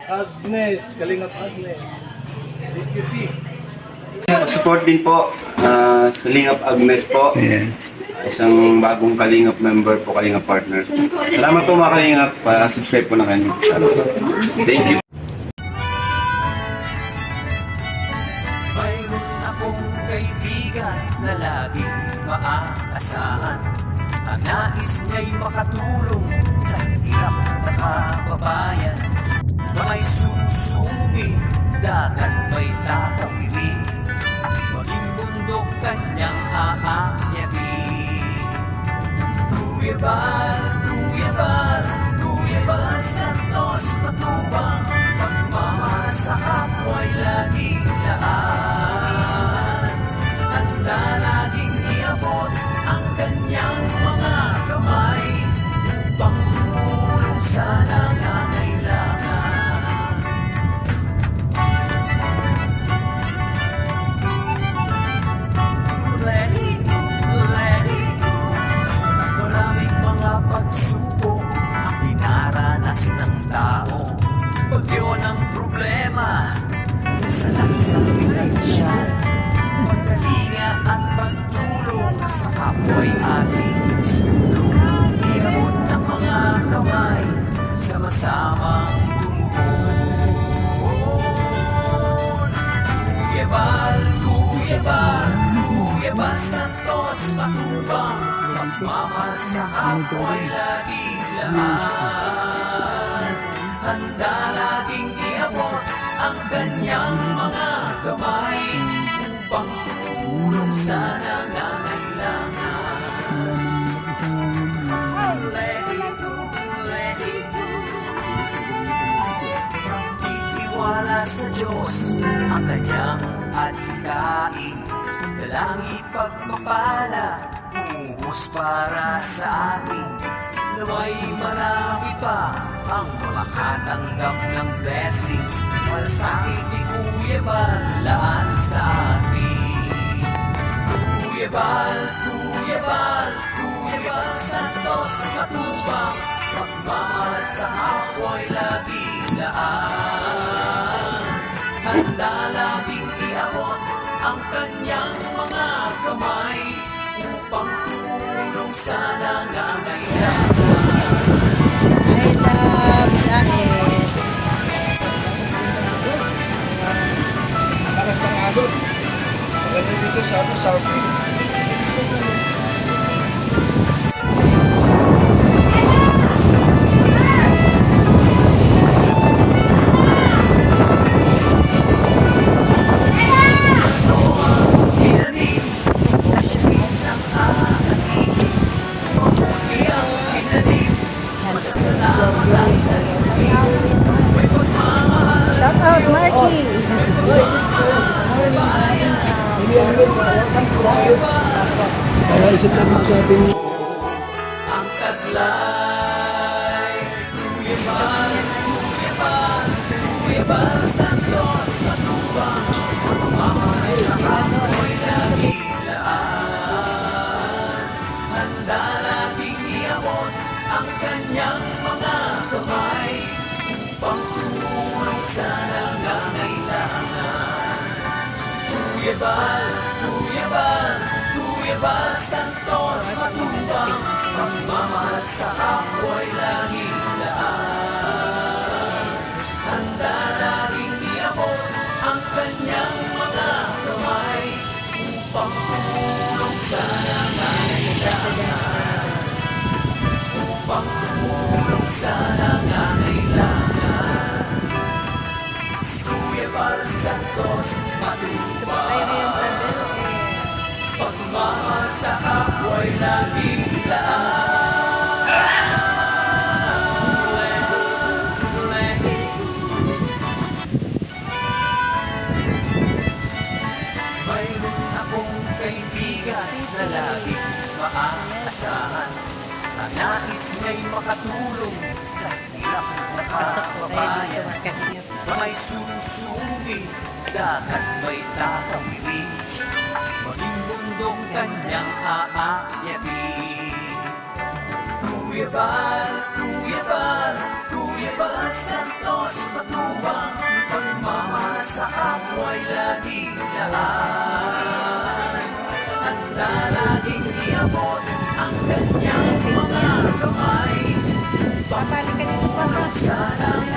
Agnes, Kalingap Agnes. DQP. Support din po sa Kalingap Agnes po. Ayan. Isang bagong Kalingap member po, Kalingap partner. Salamat po mga Kalingap. Subscribe po na kayo. Thank you. Mayroon akong kaibigan na laging maaasahan. Ang nais niya'y makatulong sa hirap na kababayan. May susuming, dagat may tatawirin, maging bundok kanyang aakyatin. Kuya Bal, Kuya Bal, Kuya Bal Santos Matubang, pagmamahal sa kapwa'y laging laan. Handa laging iabot ang kanyang mga kamay upang tumulong sa nangangailangan. Maraming mga pagsubok ang dinaranas ng tao. Bagyo ng problema sa lansang pinansyal. Pagkalinga at pagtulong sa kapwa'y ating sulong. Iabot ng mga kamay sa masamang tumugon. Kuya Bal, Kuya Bal, Kuya Bal Santos Matubang, pagmamahal sa kapwa'y laging laan. Handa laging iabot ang kanyang mga kamay upang tumulong sa nangangailangan. Let it go, let it go. Itiwala sa Diyos ang kanyang adhikain. Dalang ipagpapala, buhos para sa atin. Na may marami pa ang makatanggap ng blessings. Malasakit ni Kuya Bal, laan sa atin. Kuya Bal, Kuya Bal, Kuya Bal Santos Matubang, pagmamahal sa kapwa'y laging laan. Handa laging iabot ang kanyang mga kamay upang tumulong sa nangangailangan. I love Janet. Lakas ng agod. Maganda dito sa South East. Hinanin na siya'y ng ating. Mabuti ang hinanin, masasalamat ang daigdig. May pagmamahal sa Shout out, Marky. Kaya isip natin sa ating ang taglay. Kuya Bal, Kuya Bal, Kuya Bal Santos Matubang, pagmamahal sa kapwa'y laging laan. Handa laging iabot ang kanyang mga kamay upang tumulong sa nangangailangan. Kuya Bal, Kuya Bal, Kuya Bal Santos Matubang, pagmamahal sa kapwa'y laging laan. Handa laging iabot ang kanyang mga kamay upang tumulong sa nangangailangan. Upang tumulong sa nangangailangan. Si Kuya Bal Santos Matubang, pagmamahal sa kapwa'y laging laan. Let it go. Mayroon akong kaibigan na laging maaasahan. Ang nais niya'y makatulong sa hirap na kababayan. Na may susuming, dagat may tatawirin, maging bundok kanyang aakyatin. Kuya Bal, Kuya Bal, Kuya Aníbal Santos Matubang, pagmamahal sa kapwa'y laging laan. Handa laging iabot ang kanyang mga kamay, Babalik ka dito pa. sanang